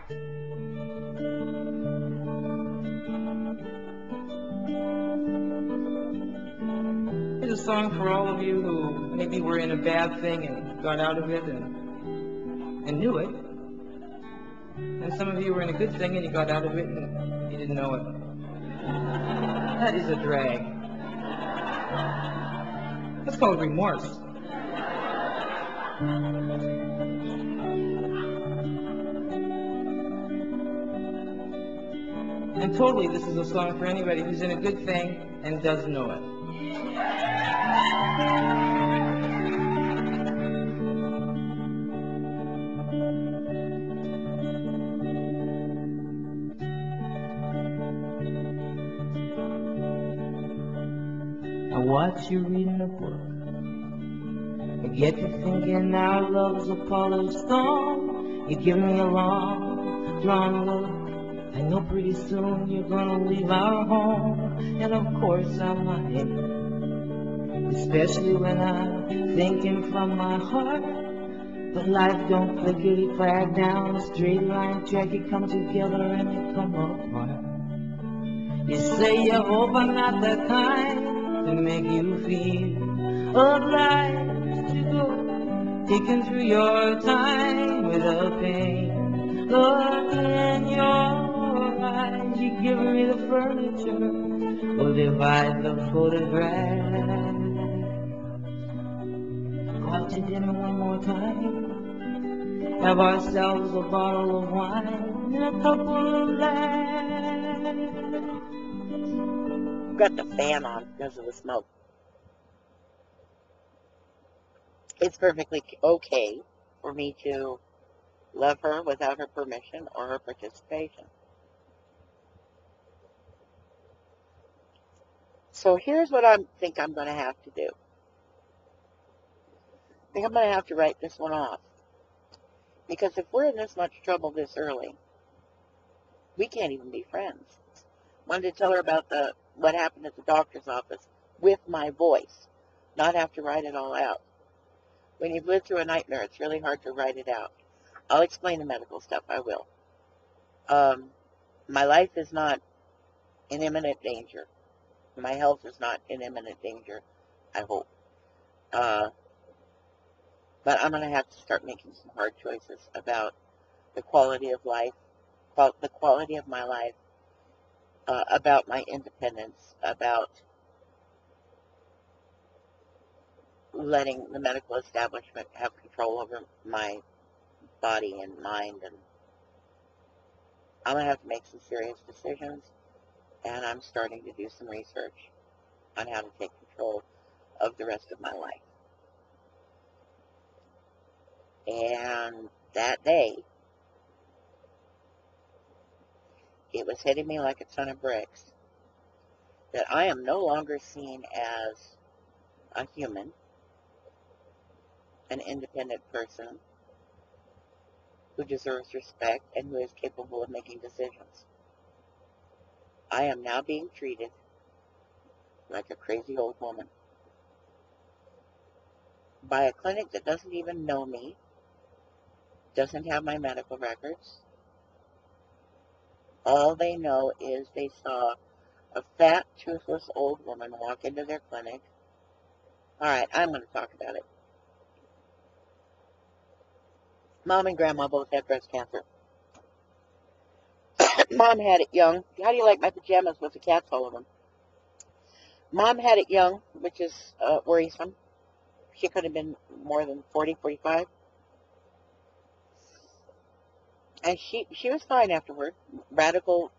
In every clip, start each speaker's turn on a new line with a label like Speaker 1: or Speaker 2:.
Speaker 1: Here's a song for all of you who maybe were in a bad thing and got out of it and knew it. And some of you were in a good thing and you got out of it and you didn't know it. That is a drag. That's called remorse. And totally, this is a song for anybody who's in a good thing and does know it. I watch you reading a book. I get to thinking our love's a polished stone. You give me a long, drawn look. I know pretty soon you're gonna leave our home. And of course I might, especially when I'm thinking from my heart. But life don't clickety clack down a straight line track. You come together and you come apart. You say you hope I'm not the kind to make you feel obliged to go, taking through your time with a pain. Look in your eyes, you give me the furniture, we'll divide the photograph. Go out to dinner one more time, have ourselves a bottle of wine and a couple of laughs.
Speaker 2: Got the fan on because of the smoke. It's perfectly okay for me to love her without her permission or her participation. So here's what I think I'm going to have to do. I think I'm going to have to write this one off. Because if we're in this much trouble this early, we can't even be friends. Wanted to tell her about what happened at the doctor's office with my voice, not have to write it all out. When you've lived through a nightmare, it's really hard to write it out. I'll explain the medical stuff, I will. My life is not in imminent danger. My health is not in imminent danger, I hope. But I'm going to have to start making some hard choices about the quality of life, the quality of my life, about my independence, about letting the medical establishment have control over my body and mind. And I'm going to have to make some serious decisions, and I'm starting to do some research on how to take control of the rest of my life. And that day, it was hitting me like a ton of bricks that I am no longer seen as a human, an independent person who deserves respect and who is capable of making decisions. I am now being treated like a crazy old woman by a clinic that doesn't even know me, doesn't have my medical records. All they know is they saw a fat, toothless old woman walk into their clinic. All right, I'm going to talk about it. Mom and Grandma both had breast cancer. Mom had it young. How do you like my pajamas with the cats all over them? Mom had it young, which is worrisome. She could have been more than 40, 45. And she was fine afterward. Radical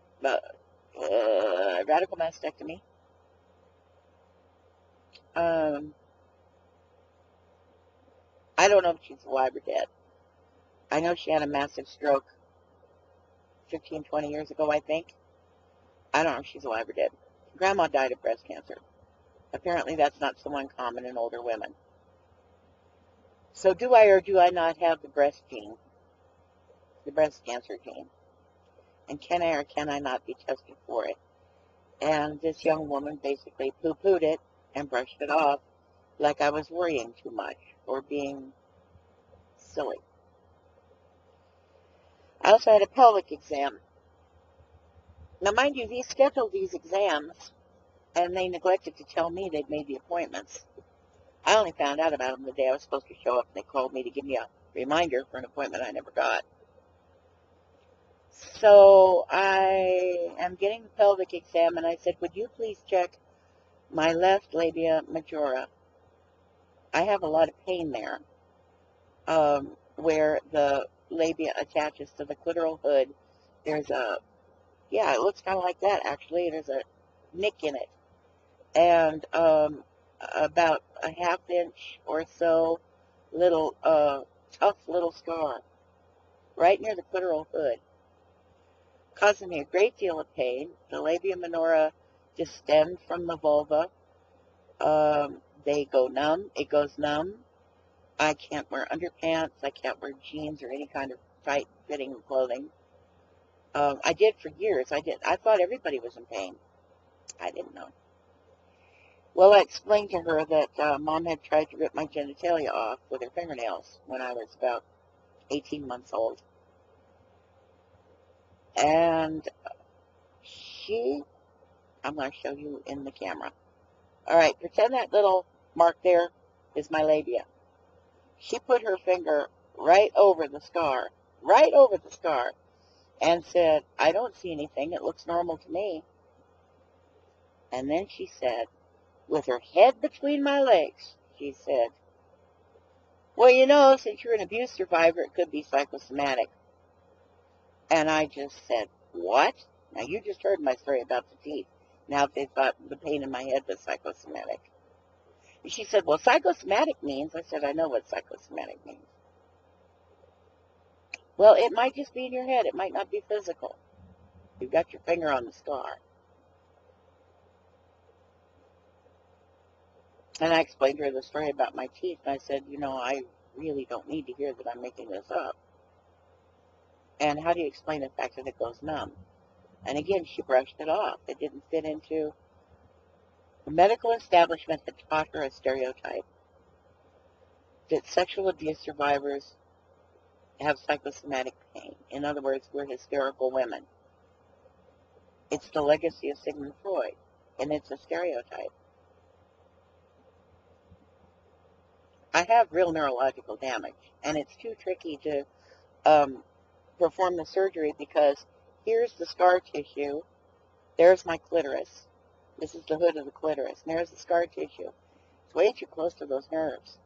Speaker 2: mastectomy. I don't know if she's alive or dead. I know she had a massive stroke 15, 20 years ago, I think. I don't know if she's alive or dead. Grandma died of breast cancer. Apparently that's not so uncommon in older women. So do I or do I not have the breast gene? The breast cancer gene? And can I or can I not be tested for it? And this young woman basically poo-pooed it and brushed it off like I was worrying too much or being silly. I also had a pelvic exam. Now, mind you, they scheduled these exams, and they neglected to tell me they'd made the appointments. I only found out about them the day I was supposed to show up, and they called me to give me a reminder for an appointment I never got. So I am getting the pelvic exam, and I said, would you please check my left labia majora? I have a lot of pain there, where the labia attaches to the clitoral hood. There's yeah, it looks kind of like that, actually. There's a nick in it. And about a half-inch or so little, tough little scar right near the clitoral hood, causing me a great deal of pain. The labia minora distend from the vulva. They go numb. It goes numb. I can't wear underpants. I can't wear jeans or any kind of tight-fitting clothing. I did for years. I thought everybody was in pain. I didn't know. Well, I explained to her that Mom had tried to rip my genitalia off with her fingernails when I was about 18 months old. And I'm going to show you in the camera. All right, pretend that little mark there is my labia. She put her finger right over the scar, and said, I don't see anything. It looks normal to me. And then she said, with her head between my legs, she said, well, you know, since you're an abuse survivor, it could be psychosomatic. And I just said, what? Now, you just heard my story about the teeth. Now, if they thought the pain in my head was psychosomatic. And she said, well, psychosomatic means, I said, I know what psychosomatic means. Well, it might just be in your head. It might not be physical. You've got your finger on the scar. And I explained to her the story about my teeth. And I said, you know, I really don't need to hear that I'm making this up. And how do you explain the fact that it goes numb? And again, she brushed it off. It didn't fit into the medical establishment that taught her a stereotype that sexual abuse survivors have psychosomatic pain. In other words, we're hysterical women. It's the legacy of Sigmund Freud, and it's a stereotype. I have real neurological damage, and it's too tricky to perform the surgery because here's the scar tissue, there's my clitoris. This is the hood of the clitoris, and there's the scar tissue. It's way too close to those nerves.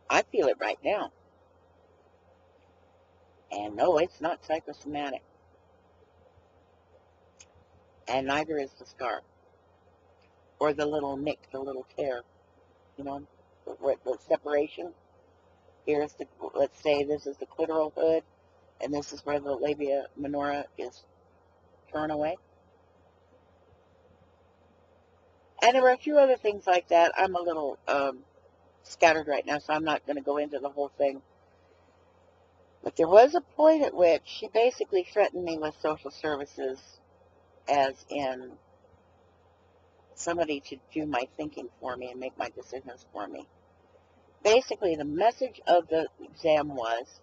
Speaker 2: I feel it right now. And no, it's not psychosomatic. And neither is the scar. Or the little nick, the little tear. You know, the separation. Here's the, let's say this is the clitoral hood, and this is where the labia minora is torn away. And there were a few other things like that. I'm a little scattered right now, so I'm not going to go into the whole thing. But there was a point at which she basically threatened me with social services, as in somebody to do my thinking for me and make my decisions for me. Basically, the message of the exam was,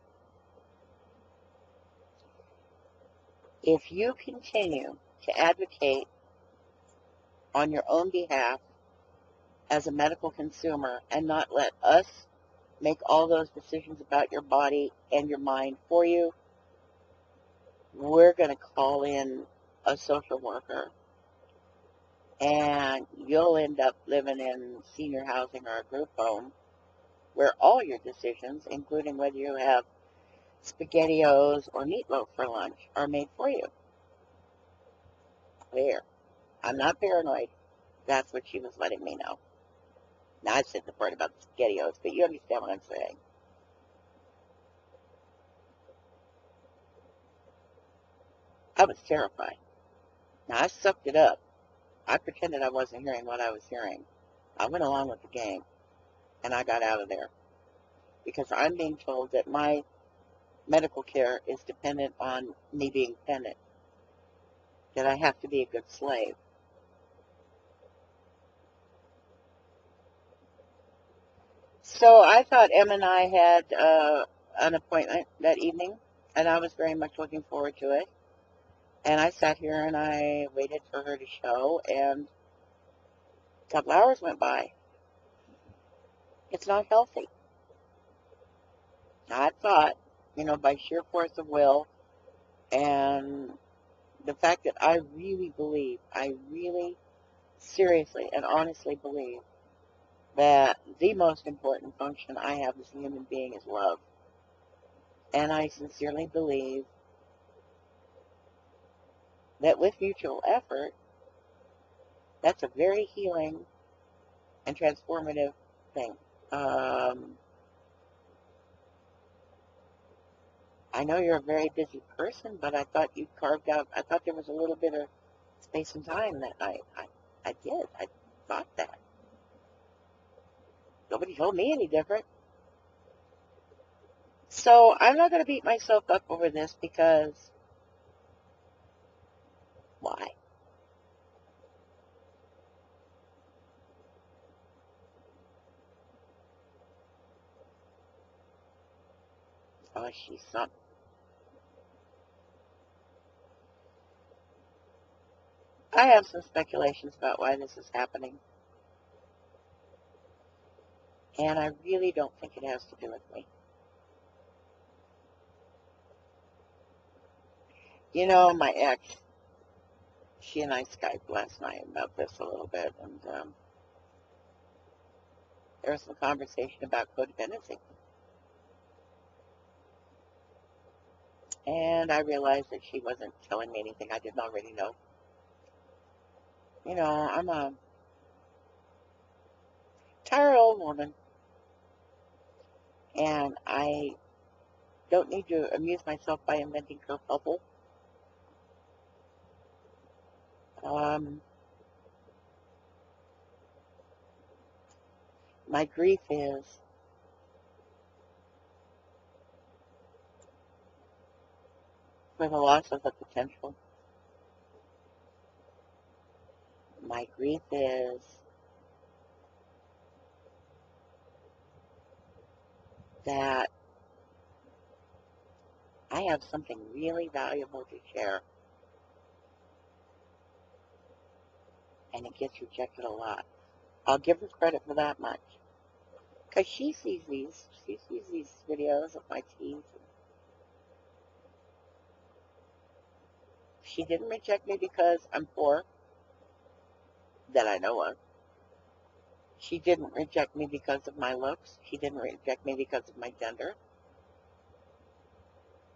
Speaker 2: if you continue to advocate on your own behalf as a medical consumer and not let us make all those decisions about your body and your mind for you, we're going to call in a social worker, and you'll end up living in senior housing or a group home where all your decisions, including whether you have SpaghettiOs or meatloaf for lunch, are made for you. There. I'm not paranoid. That's what she was letting me know. Now, I said the part about the SpaghettiOs, but you understand what I'm saying. I was terrified. Now, I sucked it up. I pretended I wasn't hearing what I was hearing. I went along with the game, and I got out of there. Because I'm being told that my medical care is dependent on me being dependent. That I have to be a good slave. So I thought Em and I had an appointment that evening, and I was very much looking forward to it. And I sat here and I waited for her to show, and a couple hours went by. It's not healthy. I thought, by sheer force of will and the fact that I really seriously and honestly believe that the most important function I have as a human being is love. And I sincerely believe that with mutual effort, that's a very healing and transformative thing. I know you're a very busy person, but I thought I thought there was a little bit of space and time that I did. I thought that. Nobody told me any different. So I'm not going to beat myself up over this because why? Oh, she's something. I have some speculations about why this is happening. And I really don't think it has to do with me. My ex, she and I Skyped last night about this a little bit, and there was some conversation about codependency. And I realized that she wasn't telling me anything I didn't already know. I'm a tired old woman, and I don't need to amuse myself by inventing kerfuffle. My grief is for the loss of the potential. My grief is that I have something really valuable to share, and it gets rejected a lot. I'll give her credit for that much. Because she sees these videos of my teeth. She didn't reject me because I'm poor, that I know of. She didn't reject me because of my looks. She didn't reject me because of my gender.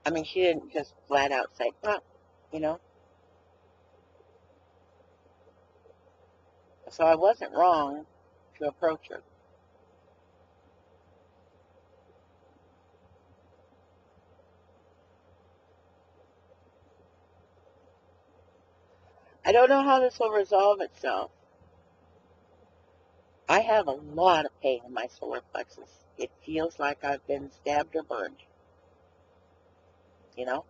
Speaker 2: I mean, she didn't just flat out say, you know. So I wasn't wrong to approach her. I don't know how this will resolve itself. I have a lot of pain in my solar plexus. It feels like I've been stabbed or burned. You know?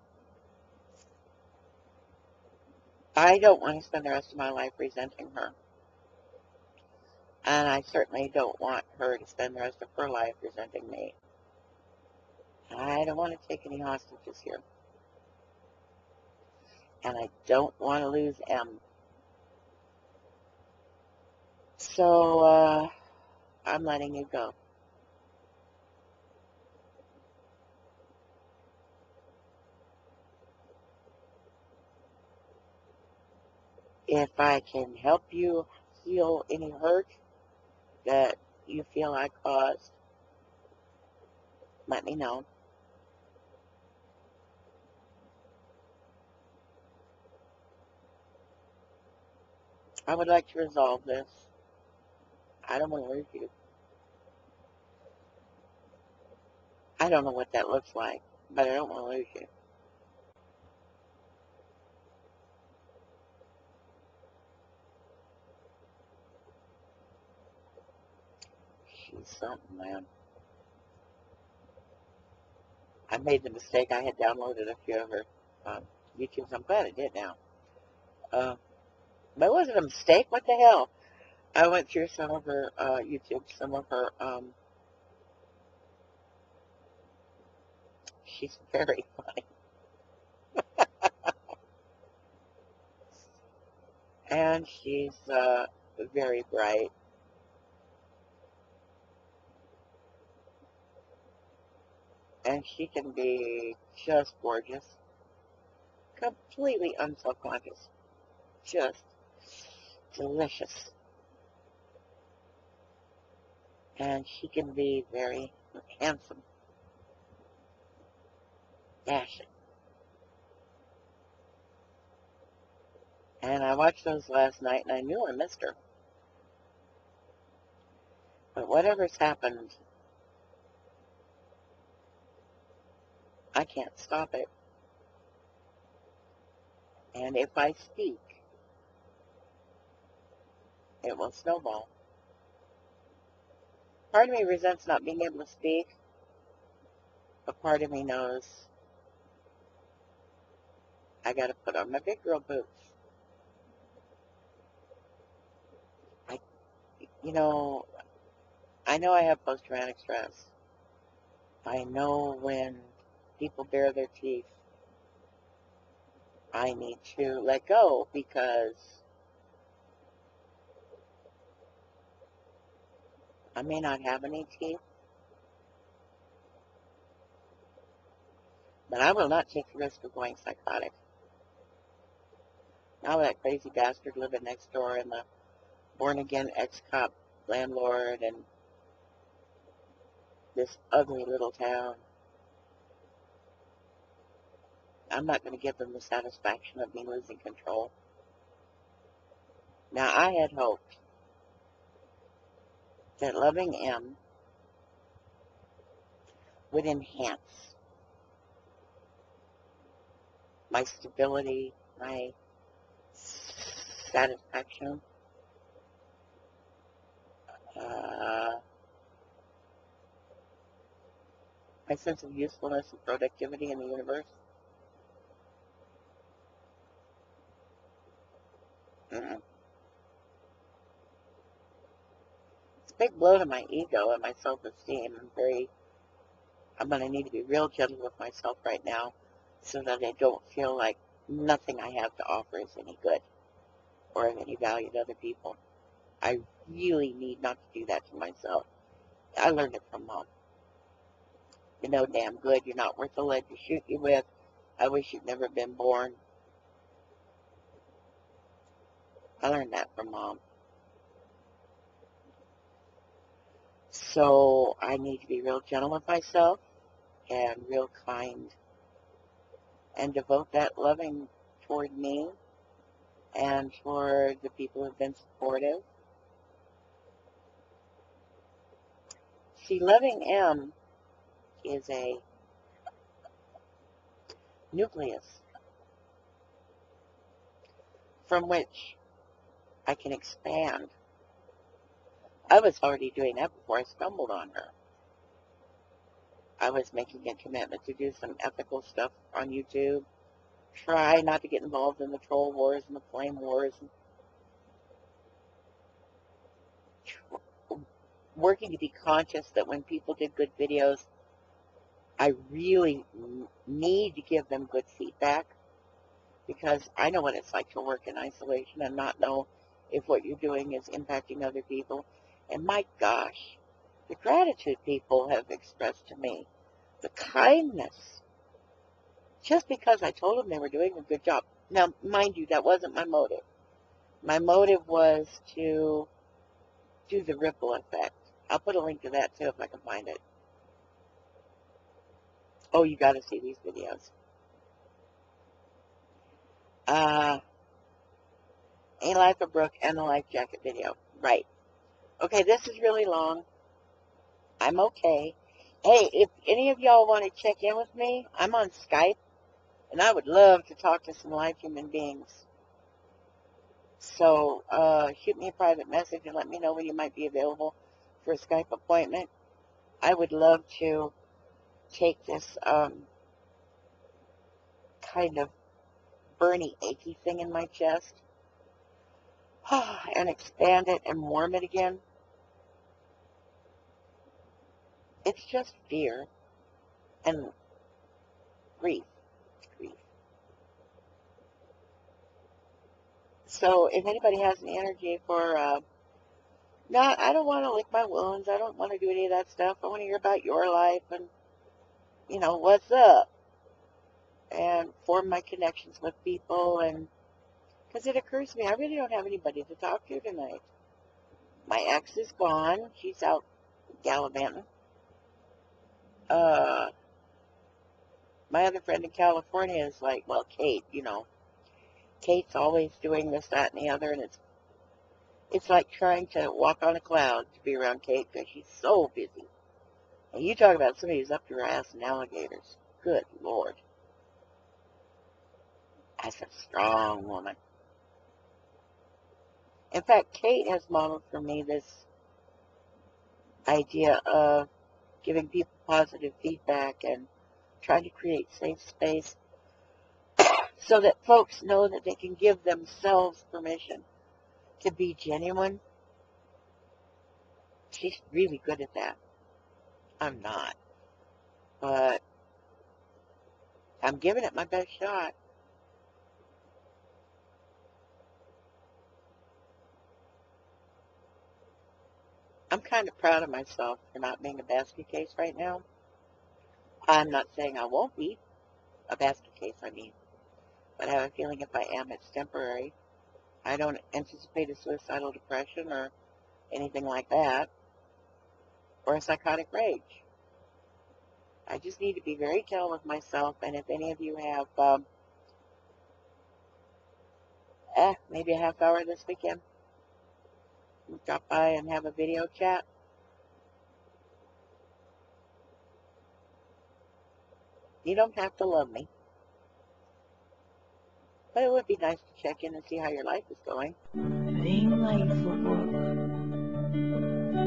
Speaker 2: I don't want to spend the rest of my life resenting her. And I certainly don't want her to spend the rest of her life resenting me. I don't want to take any hostages here. And I don't want to lose M. So, I'm letting you go. If I can help you heal any hurt that you feel I caused, let me know. I would like to resolve this. I don't want to lose you. I don't know what that looks like, but I don't want to lose you. She's something, man. I made the mistake. I had downloaded a few of her YouTubes. I'm glad I did now. But it wasn't a mistake. What the hell? I went through some of her YouTube, some of her, she's very funny. And she's very bright. And she can be just gorgeous. Completely unself-conscious. Just delicious. And she can be very handsome. Dashing. And I watched those last night and I knew I missed her. But whatever's happened, I can't stop it. And if I speak, it will snowball. Part of me resents not being able to speak, but part of me knows I got to put on my big girl boots. You know, I know I have post-traumatic stress. I know when people bare their teeth, I need to let go because I may not have any teeth, but I will not take the risk of going psychotic. Now that crazy bastard living next door and the born-again ex-cop landlord and this ugly little town, I'm not going to give them the satisfaction of me losing control. Now, I had hoped that loving M would enhance my stability, my satisfaction, my sense of usefulness and productivity in the universe. Mm-mm. It's a big blow to my ego and my self-esteem. I'm going to need to be real gentle with myself right now so that I don't feel like nothing I have to offer is any good or of any value to other people. I really need not to do that to myself. I learned it from Mom. You're no damn good. You're not worth the lead to shoot you with. I wish you'd never been born. I learned that from Mom. So I need to be real gentle with myself and real kind and devote that loving toward me and toward the people who've been supportive. See, loving M is a nucleus from which I can expand. I was already doing that before I stumbled on her. I was making a commitment to do some ethical stuff on YouTube. Try not to get involved in the troll wars and the flame wars. Working to be conscious that when people did good videos, I really need to give them good feedback because I know what it's like to work in isolation and not know if what you're doing is impacting other people. And my gosh, the gratitude people have expressed to me, the kindness, just because I told them they were doing a good job. Now, mind you, that wasn't my motive. My motive was to do the ripple effect. I'll put a link to that too if I can find it. Oh, you got to see these videos. Aint Life A Brook and the life jacket video. Right. Okay, this is really long. I'm okay. Hey, if any of y'all want to check in with me, I'm on Skype, and I would love to talk to some live human beings. So, shoot me a private message and let me know when you might be available for a Skype appointment. I would love to take this kind of burny, achy thing in my chest and expand it and warm it again. It's just fear and grief. So if anybody has any energy for, I don't want to lick my wounds. I don't want to do any of that stuff. I want to hear about your life and, what's up. And form my connections with people. And because it occurs to me, I really don't have anybody to talk to tonight. My ex is gone. She's out gallivanting. My other friend in California is like, well, Kate, Kate's always doing this, that, and the other, and it's like trying to walk on a cloud to be around Kate because she's so busy. And you talk about somebody who's up to her ass in alligators. Good Lord. That's a strong woman. In fact, Kate has modeled for me this idea of giving people positive feedback and trying to create safe space so that folks know that they can give themselves permission to be genuine. She's really good at that. I'm not. But I'm giving it my best shot. I'm kind of proud of myself for not being a basket case right now. I'm not saying I won't be a basket case, but I have a feeling if I am, it's temporary. I don't anticipate a suicidal depression or anything like that, or a psychotic rage. I just need to be very gentle with myself, and if any of you have maybe a half hour this weekend, we'll drop by and have a video chat. You don't have to love me, but it would be nice to check in and see how your life is going.
Speaker 1: Ain't life a brook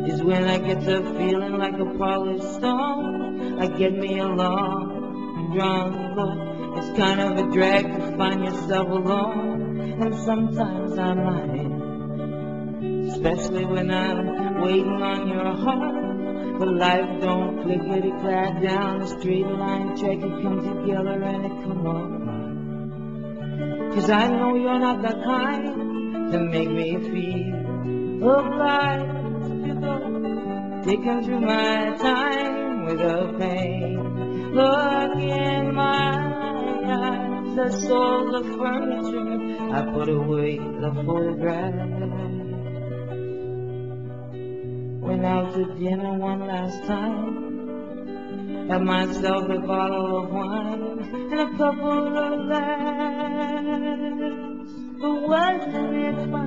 Speaker 1: is when I get to feeling like a polished stone. I get me a long, drawn look. It's kind of a drag to find yourself alone, and sometimes I mind, especially when I'm waiting on your heart. But life don't clickety clack down a straight line track. It come together and it come apart. 'Cause I know you're not the kind to make me feel obliged to go digging through my time with a pain. Look in my eyes, I sold the furniture, I put away the photographs. Went out to dinner one last time, had myself a bottle of wine and a couple of laughs. But wasn't it fun?